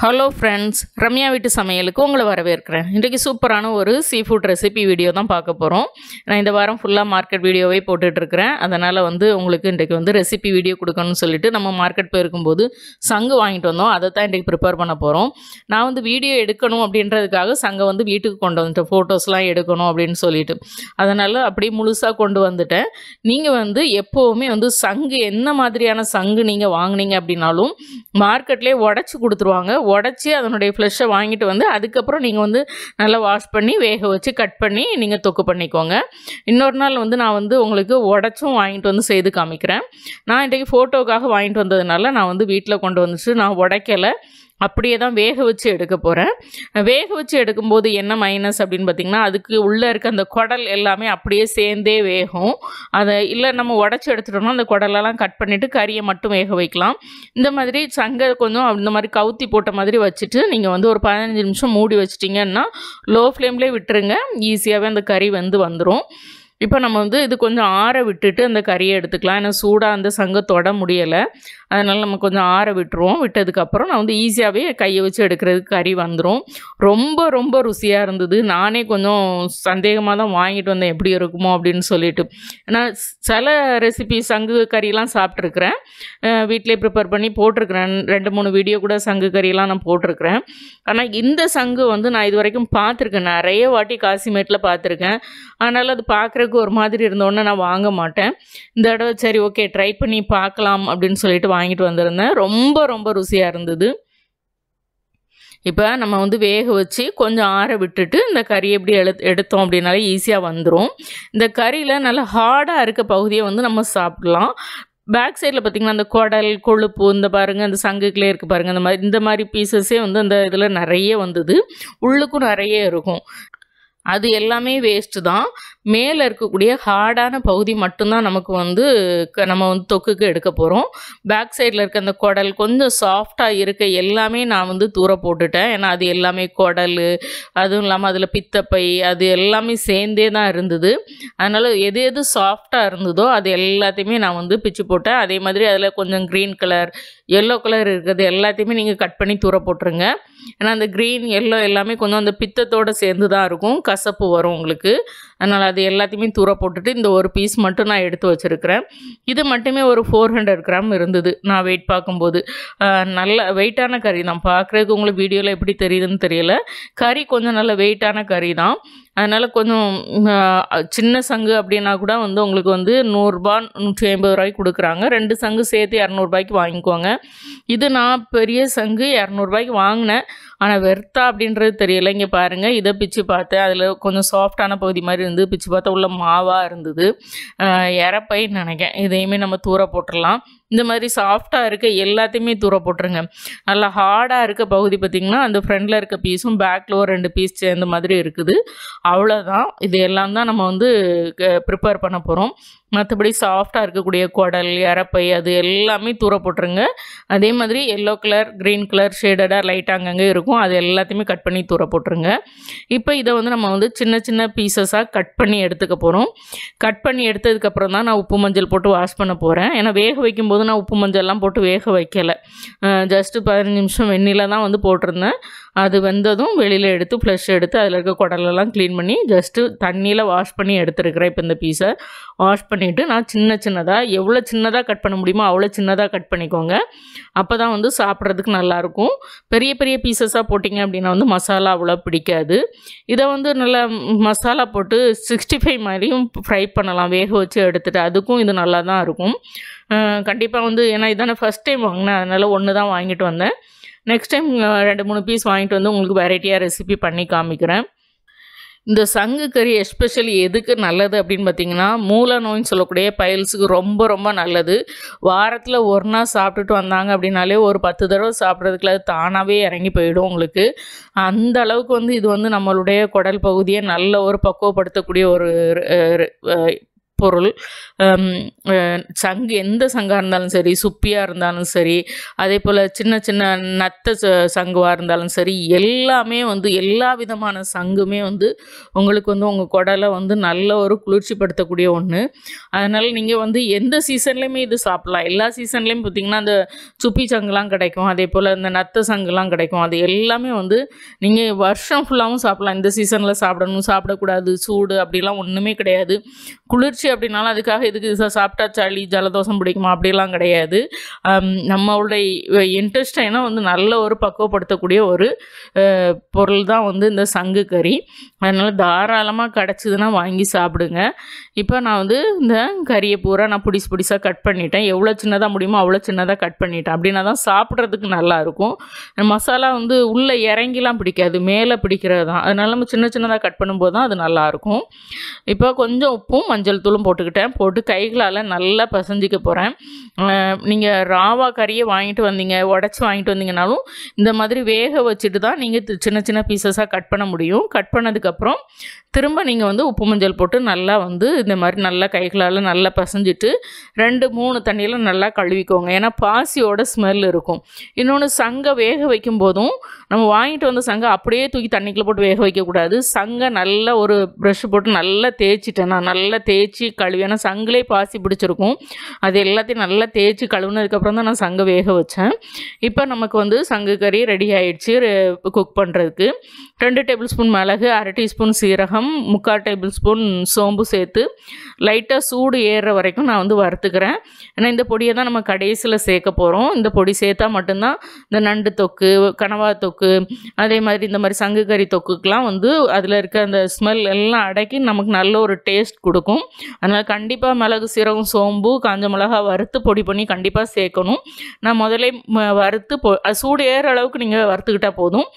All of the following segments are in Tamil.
ஹலோ ஃப்ரெண்ட்ஸ், ரம்யா வீட்டு சமையலுக்கு உங்களை வரவேற்கிறேன். இன்றைக்கி சூப்பரான ஒரு சீ ஃபுட் ரெசிபி வீடியோ தான் பார்க்க போகிறோம். நான் இந்த வாரம் ஃபுல்லாக மார்க்கெட் வீடியோவே போட்டுட்ருக்கிறேன். அதனால் உங்களுக்கு இன்றைக்கி ரெசிபி வீடியோ கொடுக்கணும்னு சொல்லிட்டு நம்ம மார்க்கெட் போயிருக்கும்போது சங்கு வாங்கிட்டு வந்தோம். அதை தான் இன்றைக்கி ப்ரிப்பேர் பண்ண போகிறோம். நான் வீடியோ எடுக்கணும் அப்படின்றதுக்காக சங்கை வீட்டுக்கு கொண்டு வந்துட்டேன், ஃபோட்டோஸ்லாம் எடுக்கணும் அப்படின்னு சொல்லிட்டு. அதனால் அப்படியே முழுசாக கொண்டு வந்துட்டேன். நீங்கள் எப்போவுமே சங்கு என்ன மாதிரியான சங்கு நீங்கள் வாங்கினீங்க அப்படின்னாலும் மார்க்கெட்லேயே உடச்சி கொடுத்துருவாங்க. உடச்சி அதனுடைய ஃப்ளெஷ்ஷை வாங்கிட்டு அதுக்கப்புறம் நீங்கள் நல்லா வாஷ் பண்ணி வேக வச்சு கட் பண்ணி நீங்கள் தொக்கு பண்ணிக்கோங்க. இன்னொரு நாள் நான் உங்களுக்கு உடச்சும் வாங்கிட்டு செய்து காமிக்கிறேன். நான் இன்றைக்கி ஃபோட்டோக்காக வாங்கிட்டு வந்ததுனால நான் வீட்டில் கொண்டு வந்துட்டு நான் உடைக்கலை, அப்படியே தான் வேக வச்சு எடுக்க போகிறேன். வேக வச்சு எடுக்கும்போது என்ன மைனஸ் அப்படின்னு பார்த்திங்கன்னா, அதுக்கு உள்ளே இருக்க அந்த குடல் எல்லாமே அப்படியே சேர்ந்தே வேகும். அதை இல்லை நம்ம உடச்சி எடுத்துட்டோம்னா அந்த குடலெல்லாம் கட் பண்ணிவிட்டு கறியை மட்டும் வேக வைக்கலாம். இந்த மாதிரி சங்கை கொஞ்சம் இந்த மாதிரி கவுத்தி போட்ட மாதிரி வச்சுட்டு நீங்கள் ஒரு 15 நிமிஷம் மூடி வச்சிட்டிங்கன்னா லோ ஃப்ளேம்லேயே விட்டுருங்க. ஈஸியாகவே அந்த கறி வந்துடும். இப்போ நம்ம இது கொஞ்சம் ஆற விட்டுட்டு அந்த கறியை எடுத்துக்கலாம். ஏன்னா சூடாக அந்த சங்கை தொட முடியலை, அதனால் நம்ம கொஞ்சம் ஆற விட்டுருவோம். விட்டதுக்கப்புறம் நான் ஈஸியாகவே கையை வச்சு எடுக்கிறதுக்கு கறி வந்துடும். ரொம்ப ரொம்ப ருசியாக இருந்தது. நானே கொஞ்சம் சந்தேகமாக தான் வாங்கிட்டு வந்தேன் எப்படி இருக்குமோ அப்படின்னு சொல்லிட்டு. நான் சில ரெசிபி சங்கு கறியெலாம் சாப்பிட்ருக்குறேன், வீட்டிலே ப்ரிப்பேர் பண்ணி போட்டிருக்கிறேன். 2-3 வீடியோ கூட சங்கு கறியெல்லாம் நான் போட்டிருக்கிறேன். ஆனால் இந்த சங்கு நான் இது வரைக்கும் பார்த்துருக்கேன், நிறைய வாட்டி காசிமேட்டில் பார்த்துருக்கேன். அதனால் அது பார்க்குறதுக்கு ஒரு மாதிரி இருந்தோன்னே நான் வாங்க மாட்டேன். இந்த தடவை சரி ஓகே ட்ரை பண்ணி பார்க்கலாம் அப்படின்னு சொல்லிட்டு வாங்கிட்டு வந்திருந்தேன். ரொம்ப ரொம்ப ருசியாக இருந்தது. இப்போ நம்ம வேக வச்சு கொஞ்சம் ஆற விட்டுட்டு இந்த கறியை எப்படி எடுத்தோம் அப்படின்னாலே ஈஸியாக வந்துடும். இந்த கறியில் நல்லா ஹார்டாக இருக்க பகுதியை நம்ம சாப்பிடலாம். பேக் சைடில் பார்த்திங்கன்னா அந்த குடல் கொழுப்பு இந்த பாருங்கள், அந்த சங்குக்குள்ளே இருக்குது பாருங்கள், இந்த மாதிரி பீசஸே அந்த இதில் நிறைய வந்தது. உள்ளுக்கும் நிறைய இருக்கும். அது எல்லாமே வேஸ்ட்டு தான். மேலே இருக்கக்கூடிய ஹார்டான பகுதி மட்டும்தான் நமக்கு நம்ம தொக்குக்கு எடுக்க போகிறோம். பேக் சைடில் இருக்க அந்த குடல் கொஞ்சம் சாஃப்டாக இருக்க எல்லாமே நான் தூர போட்டுட்டேன். ஏன்னா அது எல்லாமே குடல், அதுவும் இல்லாமல் அதில் பித்தப்பை, அது எல்லாமே சேர்ந்தே தான் இருந்தது. அதனால் எது எது சாஃப்டாக இருந்ததோ அது எல்லாத்தையுமே நான் பிச்சு போட்டேன். அதே மாதிரி அதில் கொஞ்சம் க்ரீன் கலர், எல்லோ கலர் இருக்கிறது எல்லாத்தையுமே நீங்கள் கட் பண்ணி தூர போட்டுருங்க. ஏன்னா அந்த க்ரீன் எல்லோ எல்லாமே கொஞ்சம் அந்த பித்தத்தோடு சேர்ந்து தான் இருக்கும், கசப்பு வரும் உங்களுக்கு. அதனால் அது எல்லாத்தையுமே தூர போட்டுட்டு இந்த ஒரு பீஸ் மட்டும் நான் எடுத்து வச்சுருக்கிறேன். இது மட்டுமே ஒரு 400 கிராம் இருந்தது நான் வெயிட் பார்க்கும்போது. நல்ல வெயிட்டான கறி தான். பார்க்குறதுக்கு உங்களுக்கு வீடியோவில் எப்படி தெரியுதுன்னு தெரியல, கறி கொஞ்சம் நல்ல வெயிட்டான கறி தான். அதனால் கொஞ்சம் சின்ன சங்கு அப்படின்னா கூட உங்களுக்கு 100 150 ரூபாய்க்கு கொடுக்குறாங்க. 2 சங்கு சேர்த்து 200 ரூபாய்க்கு வாங்கிக்கோங்க. இது நான் பெரிய சங்கு 200 ரூபாய்க்கு வாங்கினேன். ஆனால் வெர்த்தா அப்படின்றது தெரியலை. இங்கே பாருங்கள், இதை பிச்சு பார்த்தேன், அதில் கொஞ்சம் சாஃப்டான பகுதி மாதிரி இருந்து பிச்சு பார்த்தா உள்ள மாவாக இருந்தது. இறப்பைன்னு நினைக்கிறேன். இதையுமே நம்ம தூர போட்டுடலாம். இந்த மாதிரி சாஃப்டாக இருக்க எல்லாத்தையுமே தூர போட்டுருங்க. நல்லா ஹார்டாக இருக்க பகுதி பார்த்திங்கன்னா அந்த ஃப்ரண்டில் இருக்க பீஸும் பேக்கில் ஒரு 2 பீஸ் சேர்ந்த மாதிரி இருக்குது. அவ்வளோதான். இது எல்லாம் தான் நம்ம ப்ரிப்பேர் பண்ண போகிறோம். மற்றபடி சாஃப்டாக இருக்கக்கூடிய குடல், இறப்பை அது எல்லாமே தூர போட்டுருங்க. அதே மாதிரி எல்லோ கலர், க்ரீன் கலர் ஷேடடாக லைட்டாக அங்கங்கே இருக்கும், அது எல்லாத்தையுமே கட் பண்ணி தூர போட்டுருங்க. இப்போ இதை நம்ம சின்ன சின்ன பீசஸாக கட் பண்ணி எடுத்துக்க போகிறோம். கட் பண்ணி எடுத்ததுக்கப்புறம் தான் நான் உப்பு மஞ்சள் போட்டு வாஷ் பண்ண போகிறேன். ஏன்னா வேக வைக்கும்போது நான் உப்பு மஞ்சள்லாம் போட்டு வேக வைக்கலை, ஜஸ்ட்டு 15 நிமிஷம் வெந்நில தான் போட்டிருந்தேன். அது வெந்ததும் வெளியில் எடுத்து ஃப்ளஷ் எடுத்து அதில் இருக்க குடலெல்லாம் க்ளீன் பண்ணி ஜஸ்ட்டு தண்ணியில் வாஷ் பண்ணி எடுத்துருக்கிறேன். இப்போ இந்த பீஸை வாஷ் பண்ணிவிட்டு நான் சின்னதாக எவ்வளோ சின்னதாக கட் பண்ண முடியுமோ அவ்வளோ சின்னதாக கட் பண்ணிக்கோங்க. அப்போ தான் சாப்பிட்றதுக்கு நல்லாயிருக்கும். பெரிய பெரிய பீசஸாக போட்டிங்க அப்படின்னா மசாலா அவ்வளோ பிடிக்காது. இதை நல்லா மசாலா போட்டு 65 மாதிரியும் ஃப்ரை பண்ணலாம், வேக வச்சு எடுத்துகிட்டு. அதுக்கும் இது நல்லா தான் இருக்கும். கண்டிப்பாக ஏன்னா இதான ஃபஸ்ட் டைம் வாங்கினேன், அதனால் 1 தான் வாங்கிட்டு வந்தேன். நெக்ஸ்ட் டைம் 2-3 பீஸ் வாங்கிட்டு உங்களுக்கு வெரைட்டியாக ரெசிபி பண்ணி காமிக்கிறேன். இந்த சங்கு கறி எஸ்பெஷலி எதுக்கு நல்லது அப்படின்னு பார்த்திங்கன்னா, மூல நோயின்னு சொல்லக்கூடிய பைல்ஸுக்கு ரொம்ப ரொம்ப நல்லது. வாரத்தில் ஒரு நாள் சாப்பிட்டுட்டு வந்தாங்க அப்படின்னாலே ஒரு 10 தடவை சாப்பிட்றதுக்குள்ள அது தானாகவே இறங்கி போயிடும் உங்களுக்கு. அந்த அளவுக்கு இது நம்மளுடைய குடல் பகுதியை நல்ல ஒரு பக்குவப்படுத்தக்கூடிய ஒரு பொருள். சங்கு எந்த சங்காக இருந்தாலும் சரி, சுப்பியாக இருந்தாலும் சரி, அதே போல் சின்ன சின்ன நத்த சங்குவாக இருந்தாலும் சரி, எல்லாமே வந்து எல்லா விதமான சங்குமே வந்து உங்களுக்கு வந்து உங்கள் குடலை வந்து நல்ல ஒரு குளிர்ச்சிப்படுத்தக்கூடிய ஒன்று. அதனால் நீங்கள் வந்து எந்த சீசன்லேயுமே இது சாப்பிட்லாம். எல்லா சீசன்லேயும் பார்த்திங்கன்னா அந்த சுப்பி சங்குலாம் கிடைக்கும், அதே போல் இந்த நத்த சங்குலாம் கிடைக்கும். அது எல்லாமே வந்து நீங்கள் வருஷம் ஃபுல்லாகவும் சாப்பிட்லாம். இந்த சீசனில் சாப்பிடணும், சாப்பிடக்கூடாது, சூடு அப்படிலாம் ஒன்றுமே கிடையாது. குளிர்ச்சி அப்படின்னாலும் அதுக்காக இதுக்கு சாப்பிட்டா சளி ஜலதோஷம் பிடிக்குமா அப்படிலாம் கிடையாது. நம்மளுடைய இன்ட்ரெஸ்டைனா வந்து நல்ல ஒரு பக்குவப்படுத்தக்கூடிய ஒரு பொருள் தான் வந்து இந்த சங்கு கறி. அதனால் தாராளமாக கிடச்சிதுன்னா வாங்கி சாப்பிடுங்க. இப்போ நான் வந்து இந்த கறியை பூரா நான் பிடிசாக கட் பண்ணிட்டேன். எவ்வளோ சின்னதாக முடியுமோ அவ்வளோ சின்னதாக கட் பண்ணிட்டேன். அப்படின்னா தான் சாப்பிட்றதுக்கு நல்லாயிருக்கும். மசாலா வந்து உள்ளே இறங்கிலாம் பிடிக்காது, மேலே பிடிக்கிறது தான். அதனால நம்ம சின்ன சின்னதாக கட் பண்ணும்போது தான் அது நல்லாயிருக்கும். இப்போ கொஞ்சம் உப்பும் மஞ்சள் தூளும் போட்டு கைகளால் நல்லா பசஞ்சிக்க போகிறேன். நீங்கள் ராவா கறியை வாங்கிட்டு வந்தீங்க, உடச்சி வாங்கிட்டு வந்தீங்கனாலும் இந்த மாதிரி வேக வச்சுட்டு தான் நீங்கள் சின்ன சின்ன பீசஸாக கட் பண்ண முடியும். கட் பண்ணதுக்கப்புறம் திரும்ப நீங்கள் வந்து உப்பு மஞ்சள் போட்டு நல்லா வந்து இந்த மாதிரி நல்லா கைகளால் நல்லா பசஞ்சிட்டு 2-3 தண்ணியில் நல்லா கழுவிக்கோங்க. ஏன்னா பாசியோட ஸ்மெல் இருக்கும். இன்னொன்று சங்கை வேக வைக்கும் போதும் நம்ம வாங்கிட்டு வந்த சங்கை அப்படியே தூக்கி தண்ணிக்குள்ளே போட்டு வேக வைக்கக்கூடாது. சங்கை நல்லா ஒரு ப்ரஷ் போட்டு நல்லா தேய்ச்சிட்டேன். நான் நல்லா தேய்ச்சி கழுவி, ஏன்னா சங்கிலே பாசி பிடிச்சிருக்கும். அது எல்லாத்தையும் நல்லா தேய்ச்சி கழுவுனதுக்கப்புறம் தான் நான் சங்கை வேக வச்சேன். இப்போ நமக்கு வந்து சங்கு கறி ரெடி ஆகிடுச்சு குக் பண்ணுறதுக்கு. 2 டேபிள் ஸ்பூன் மிளகு, 1/2 டீஸ்பூன் சீரகம், 3/4 டேபிள் ஸ்பூன் சோம்பு சேர்த்து லைட்டாக சூடு ஏறுற வரைக்கும் நான் வந்து வறுத்துக்கிறேன். ஏன்னா இந்த பொடியை தான் நம்ம கடைசியில் சேர்க்க போகிறோம். இந்த பொடி சேர்த்தா மட்டும்தான் இந்த நண்டு தொக்கு, கனவா தொக்கு, அதே மாதிரி இந்த மாதிரி சங்கு கறி தொக்குக்கெலாம் வந்து அதில் இருக்க அந்த ஸ்மெல் எல்லாம் அடக்கி நமக்கு நல்ல ஒரு டேஸ்ட் கொடுக்கும். அதனால் கண்டிப்பாக மிளகு, சீரகம், சோம்பு, காஞ்ச மிளகா வறுத்து பொடி பண்ணி கண்டிப்பாக சேர்க்கணும். நான் முதலே வறுத்து சூடு ஏறுற அளவுக்கு நீங்கள் வறுத்துக்கிட்டால் போதும்.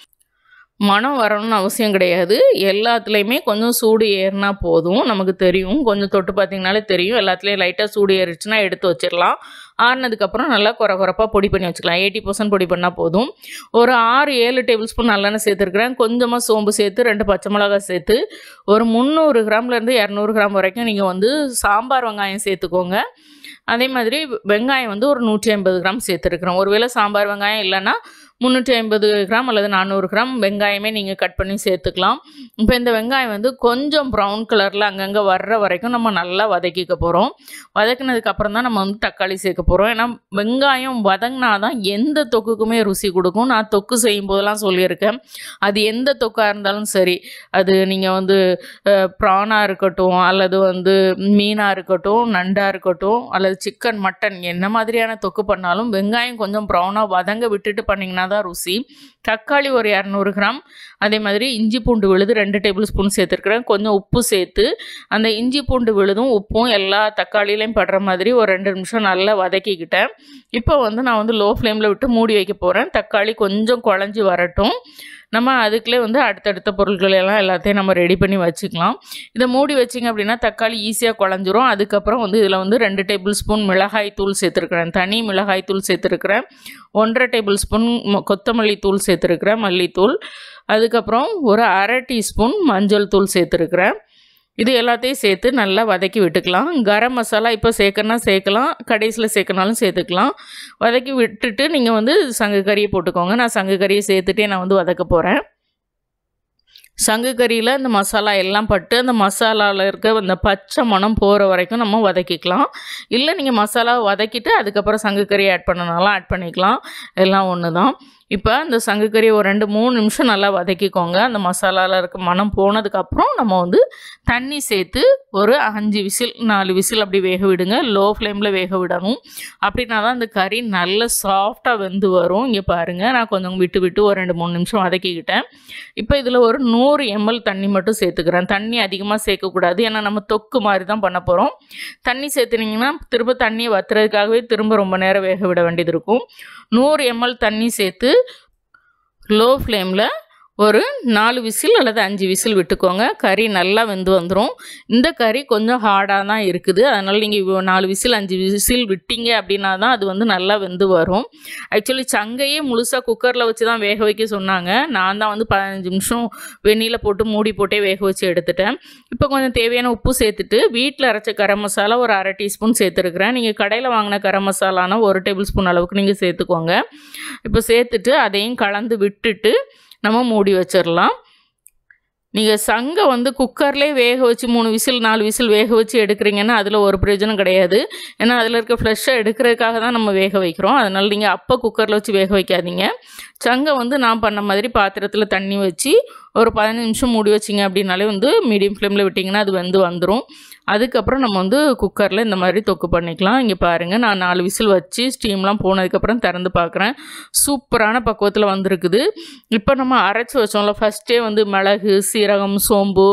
மனம் வரணும்னு அவசியம் கிடையாது. எல்லாத்துலேயுமே கொஞ்சம் சூடு ஏறினா போதும். நமக்கு தெரியும், கொஞ்சம் தொட்டு பார்த்திங்கனாலே தெரியும். எல்லாத்துலேயும் லைட்டாக சூடு ஏறிச்சுன்னா எடுத்து வச்சிடலாம். ஆறுனதுக்கப்புறம் நல்லா குறப்பாக பொடி பண்ணி வச்சுக்கலாம். 80% பொடி பண்ணால் போதும். ஒரு 6-7 டேபிள் ஸ்பூன் நல்லெண்ணெய் சேர்த்துருக்குறேன். கொஞ்சமாக சோம்பு சேர்த்து 2 பச்சை மிளகாய் சேர்த்து ஒரு 300 கிராம்லேருந்து 200 கிராம் வரைக்கும் நீங்கள் வந்து சாம்பார் வெங்காயம் சேர்த்துக்கோங்க. அதே மாதிரி வெங்காயம் வந்து ஒரு 150 கிராம் சேர்த்துருக்குறோம். ஒருவேளை சாம்பார் வெங்காயம் இல்லைன்னா 350 கிராம் அல்லது 400 கிராம் வெங்காயமே நீங்கள் கட் பண்ணி சேர்த்துக்கலாம். இப்போ இந்த வெங்காயம் வந்து கொஞ்சம் ப்ரௌன் கலரில் அங்கங்கே வர்ற வரைக்கும் நம்ம நல்லா வதக்கிக்க போகிறோம். வதக்கினதுக்கப்புறம் தான் நம்ம வந்து தக்காளி சேர்க்க போகிறோம். ஏன்னா வெங்காயம் வதங்கினா தான் எந்த தொக்குக்குமே ருசி கொடுக்கும். நான் தொக்கு செய்யும் போதெல்லாம் சொல்லியிருக்கேன். அது எந்த தொக்காக இருந்தாலும் சரி, அது நீங்கள் வந்து ப்ரானாக இருக்கட்டும், அல்லது வந்து மீனாக இருக்கட்டும், நண்டாக இருக்கட்டும், அல்லது சிக்கன், மட்டன், என்ன மாதிரியான தொக்கு பண்ணாலும் வெங்காயம் கொஞ்சம் ப்ரௌனாக வதங்க விட்டுட்டு பண்ணிங்கன்னா தான் ருசி. தக்காளி ஒரு 200 கிராம், அதே மாதிரி இஞ்சி பூண்டு விழுது 2 டேபிள் ஸ்பூன் சேர்த்துருக்குறேன். கொஞ்சம் உப்பு சேர்த்து அந்த இஞ்சி பூண்டு விழுதும் உப்பும் எல்லா தக்காளியிலையும் படுற மாதிரி ஒரு 2 நிமிஷம் நல்லா வதக்கிக்கிட்டேன். இப்போ வந்து நான் வந்து லோ ஃப்ளேமில் விட்டு மூடி வைக்க போகிறேன். தக்காளி கொஞ்சம் குழஞ்சி வரட்டும். நம்ம அதுக்குள்ளே வந்து அடுத்தடுத்த பொருட்கள் எல்லாம் எல்லாத்தையும் நம்ம ரெடி பண்ணி வச்சுக்கலாம். இதை மூடி வச்சிங்க அப்படின்னா தக்காளி ஈஸியாக குழஞ்சிரும். அதுக்கப்புறம் வந்து இதில் வந்து 2 டேபிள் ஸ்பூன் மிளகாய் தூள் சேர்த்துருக்குறேன். தனி மிளகாய் தூள் சேர்த்துருக்குறேன். 1/2 டேபிள் ஸ்பூன் கொத்தமல்லி தூள் சேர்த்துருக்குறேன், மல்லித்தூள். அதுக்கப்புறம் ஒரு 1/2 டீஸ்பூன் மஞ்சள் தூள் சேர்த்துருக்குறேன். இது எல்லாத்தையும் சேர்த்து நல்லா வதக்கி விட்டுக்கலாம். கரம் மசாலா இப்போ சேர்க்கணும்னா சேர்க்கலாம், கடைசியில் சேர்க்கனாலும் சேர்த்துக்கலாம். வதக்கி விட்டுட்டு நீங்கள் வந்து சங்கு கறியை போட்டுக்கோங்க. நான் சங்கு கறியை சேர்த்துட்டே நான் வந்து வதக்க போகிறேன். சங்கு கறியில் இந்த மசாலா எல்லாம் பட்டு அந்த மசாலாவில் இருக்க அந்த பச்சை மணம் போகிற வரைக்கும் நம்ம வதக்கிக்கலாம். இல்லை நீங்கள் மசாலா வதக்கிட்டு அதுக்கப்புறம் சங்கு கறியை ஆட் பண்ணனாலும் ஆட் பண்ணிக்கலாம். எல்லாம் ஒன்று தான். இப்போ இந்த சங்கு கறியை ஒரு 2-3 நிமிஷம் நல்லா வதக்கிக்கோங்க. அந்த மசாலாவில் இருக்க மணம் போனதுக்கப்புறம் நம்ம வந்து தண்ணி சேர்த்து ஒரு 5 விசில் 4 விசில் அப்படி வேக விடுங்க. லோ ஃப்ளேமில் வேக விடணும். அப்படின்னா தான் அந்த கறி நல்ல சாஃப்டாக வெந்து வரும். இங்கே பாருங்கள், நான் கொஞ்சம் விட்டு விட்டு ஒரு 2-3 நிமிஷம் வதக்கிக்கிட்டேன். இப்போ இதில் ஒரு 100 ml தண்ணி மட்டும் சேர்த்துக்கிறேன். தண்ணி அதிகமாக சேர்க்கக்கூடாது, ஏன்னா நம்ம தொக்கு மாதிரி தான் பண்ண போகிறோம். தண்ணி சேர்த்துனீங்கன்னா திரும்ப தண்ணியை வற்றுறதுக்காகவே திரும்ப ரொம்ப நேரம் வேக விட வேண்டியது இருக்கும். 100 ml தண்ணி சேர்த்து லோ ஃப்ளேமில் ஒரு 4 விசில் அல்லது 5 விசில் விட்டுக்கோங்க. கறி நல்லா வெந்து வந்துடும். இந்த கறி கொஞ்சம் ஹார்டாக தான் இருக்குது. அதனால் நீங்கள் 4 விசில் 5 விசில் விட்டீங்க அப்படின்னா தான் அது வந்து நல்லா வெந்து வரும். ஆக்சுவலி சங்கையே முழுசாக குக்கரில் வச்சு தான் வேக வைக்க சொன்னாங்க. நான் தான் வந்து 15 நிமிஷம் வெந்நீரில் போட்டு மூடி போட்டே வேக வச்சு எடுத்துட்டேன். இப்போ கொஞ்சம் தேவையான உப்பு சேர்த்துட்டு வீட்டில் அரைச்ச கரம் மசாலா ஒரு 1/2 டீஸ்பூன் சேர்த்துருக்குறேன். நீங்கள் கடையில் வாங்கின கரம் மசாலானா 1 டேபிள் ஸ்பூன் அளவுக்கு நீங்கள் சேர்த்துக்கோங்க. இப்போ சேர்த்துட்டு அதையும் கலந்து விட்டுட்டு நம்ம மூடி வச்சிடலாம். நீங்கள் சங்கை வந்து குக்கர்லேயே வேக வச்சு 3 விசில் 4 விசில் வேக வச்சு எடுக்கிறீங்கன்னா அதில் ஒரு பிரயோஜனம் கிடையாது. ஏன்னா அதில் இருக்க ஃப்ளஷ்ஷை எடுக்கிறதுக்காக தான் நம்ம வேக வைக்கிறோம். அதனால் நீங்கள் அப்போ குக்கரில் வச்சு வேக வைக்காதீங்க. சங்கை வந்து நான் பண்ண மாதிரி பாத்திரத்தில் தண்ணி வச்சு ஒரு 15 நிமிஷம் மூடி வச்சிங்க அப்படின்னாலே வந்து மீடியம் ஃப்ளேமில் விட்டிங்கன்னா அது வந்து வந்துடும். அதுக்கப்புறம் நம்ம வந்து குக்கரில் இந்த மாதிரி தொக்கு பண்ணிக்கலாம். இங்கே பாருங்கள், நான் 4 விசில் வச்சு ஸ்டீம்லாம் போனதுக்கப்புறம் திறந்து பார்க்குறேன். சூப்பரான பக்குவத்தில் வந்திருக்குது. இப்போ நம்ம அரைச்சி வச்சோம்ல, ஃபஸ்ட்டே வந்து மிளகு, சீரகம், சோம்பு,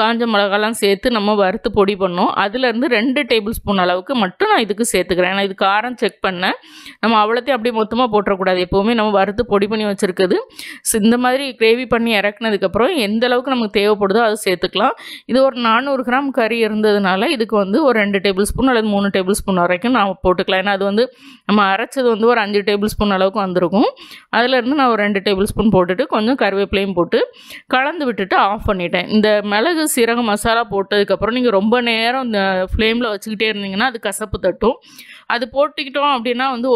காஞ்ச மிளகாலாம் சேர்த்து நம்ம வறுத்து பொடி பண்ணோம். அதுலேருந்து 2 டேபிள் ஸ்பூன் அளவுக்கு மட்டும் நான் இதுக்கு சேர்த்துக்கிறேன். ஏன்னா இது காரம் செக் பண்ணேன். நம்ம அவ்வளோத்தையும் அப்படியே மொத்தமாக போட்டுறக்கூடாது. எப்போவுமே நம்ம வறுத்து பொடி பண்ணி வச்சுருக்குது. இந்த மாதிரி கிரேவி பண்ணி இறக்குனதுக்கப்புறம் எந்த அளவுக்கு நமக்கு தேவைப்படுதோ அது சேர்த்துக்கலாம். இது ஒரு 400 கிராம் கறி இருந்ததுனால இதுக்கு வந்து ஒரு 2 டேபிள் ஸ்பூன் அல்லது 3 டேபிள் ஸ்பூன் வரைக்கும் நான் போட்டுக்கலாம். ஏன்னா அது வந்து நம்ம அரைச்சது வந்து ஒரு 5 டேபிள் ஸ்பூன் அளவுக்கு வந்திருக்கும். அதிலேருந்து நான் ஒரு 2 டேபிள் ஸ்பூன் போட்டுட்டு கொஞ்சம் கருவேப்பிலையும் போட்டு கலந்து விட்டுட்டு ஆஃப் பண்ணிட்டேன். இந்த மிளகு சீரகம் மசாலா போட்டதுக்கப்புறம் நீங்கள் ரொம்ப நேரம் இந்த ஃப்ளேமில் வச்சுக்கிட்டே இருந்தீங்கன்னா அது கசப்பு தட்டும். அது போட்டுக்கிட்டோம் அப்படின்னா வந்து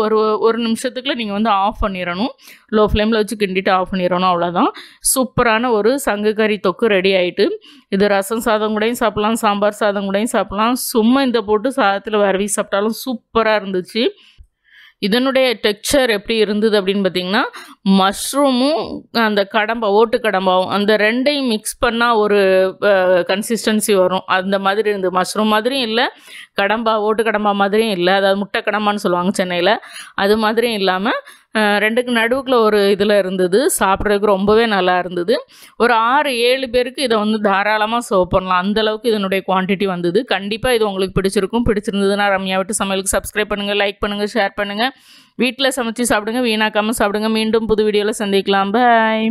ஒரு நிமிஷத்துக்குள்ள நீங்கள் வந்து ஆஃப் பண்ணிடணும். லோ ஃப்ளேமில் வச்சு கிண்டிட்டு ஆஃப் பண்ணிடணும். அவ்வளோதான். சூப்பரான ஒரு சங்கு கறி தொக்கு ரெடி ஆகிட்டு. இது ரசம் சாதம் கூடயும் சாப்பிட்லாம், சாம்பார் சாதம் கூடயும் சாப்பிட்லாம். சும்மா இந்த போட்டு சாதத்தில் வரவி சாப்பிட்டாலும் சூப்பராக இருந்துச்சு. இதனுடைய டெக்ஸ்சர் எப்படி இருந்தது அப்படின்னு பார்த்தீங்கன்னா, மஷ்ரூமும் அந்த ஓட்டு கடம்பாவும் அந்த 2ஐயும் மிக்ஸ் பண்ணால் ஒரு கன்சிஸ்டன்சி வரும். அந்த மாதிரி இருந்தது. மஷ்ரூம் மாதிரியும் இல்லை, ஓட்டு கடம்பா மாதிரியும் இல்லை. அதாவது முட்டை கடம்பான்னு சொல்லுவாங்க சென்னையில். அது மாதிரியும் இல்லாமல் 2க்கு நடுவுக்குள்ள ஒரு இதில் இருந்தது. சாப்பிட்றதுக்கு ரொம்பவே நல்லா இருந்தது. ஒரு 6-7 பேருக்கு இதை வந்து தாராளமாக சர்வ் பண்ணலாம். அந்தளவுக்கு இதனுடைய குவான்டிட்டி வந்தது. கண்டிப்பாக இது உங்களுக்கு பிடிச்சிருக்கும். பிடிச்சிருந்ததுன்னா ரம்யா வீட்டு சமையலுக்கு சப்ஸ்கிரைப் பண்ணுங்கள், லைக் பண்ணுங்கள், ஷேர் பண்ணுங்கள். வீட்டில் சமைச்சு சாப்பிடுங்க, வீணாக்காமல் சாப்பிடுங்க. மீண்டும் புது வீடியோவில் சந்திக்கலாம். பாய்.